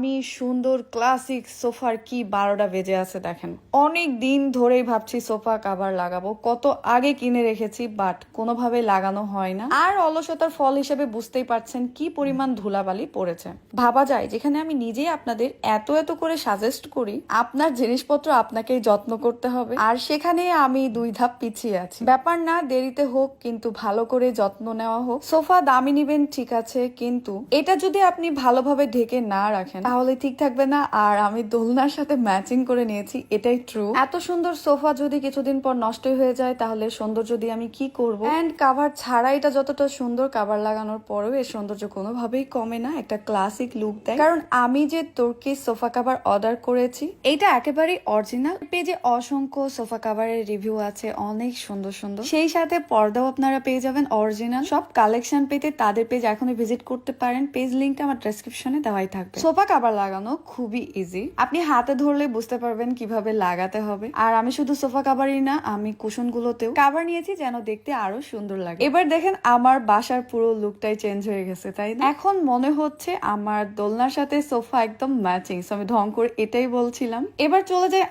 দামি সুন্দর ক্লাসিক সোফার কি 12টা বেজে আছে দেখেন। অনেক দিন ধরেই ভাবছি সোফা কভার লাগাবো, কত আগে কিনে রেখেছি বাট কোনোভাবে লাগানো হয় না। আর অলসতার ফল হিসেবে বুঝতেই পারছেন কি পরিমাণ ধুলাবালি পড়েছে। ভাবা যায় যেখানে আমি নিজেই আপনাদের এত এত করে সাজেস্ট করি আপনার জিনিসপত্র আপনাকেই যত্ন করতে হবে, আর সেখানে আমি 2 ধাপ পিছিয়ে আছি। ব্যাপার না, দেরিতে হোক কিন্তু ভালো করে যত্ন নেওয়া হোক। সোফা দামি নিবেন ঠিক আছে, কিন্তু এটা যদি আপনি ভালোভাবে ঢেকে না রাখেন তাহলে ঠিক থাকবে না। আর আমি দোলনার সাথে ম্যাচিং করে নিয়েছি, এটাই ট্রু। এত সুন্দর সোফা যদি কিছুদিন পর নষ্ট হয়ে যায় তাহলে সৌন্দর্য দিয়ে আমি কি করব? এন্ড কাভার ছাড়া এটা যতটা সুন্দর, কাভার লাগানোর পরেও এর সৌন্দর্য কোনোভাবেই কমে না, একটা ক্লাসিক লুক দেয়। কারণ আমি যে তুর্কিশ সোফা কাভার অর্ডার করেছি এটা একেবারেই অরিজিনাল। পেজে অসংখ্য সোফা কাভারের রিভিউ আছে, অনেক সুন্দর সুন্দর, সেই সাথে পর্দাও আপনারা পেয়ে যাবেন অরিজিনাল। সব কালেকশন পেতে তাদের পেজ এখনই ভিজিট করতে পারেন, পেজ লিঙ্কটা আমার ডেসক্রিপশনে দেওয়াই থাকবে। সোফা কাভার লাগানো খুবই ইজি, আপনি হাতে ধরলে বুঝতে পারবেন কিভাবে লাগাতে হবে। আর আমি শুধু সোফা কাভারই না, আমি কুশন গুলোতেও কাভার নিয়েছি যেন দেখতে আরো সুন্দর লাগে। এবার দেখেন আমার বাসার পুরো লুকটাই চেঞ্জ হয়ে গেছে, তাই না? এখন মনে হচ্ছে আমার দোলনার সাথে সোফা একদম ম্যাচিং। আমি ঢং করে এটাই বলছিলাম। এবার চলে যাই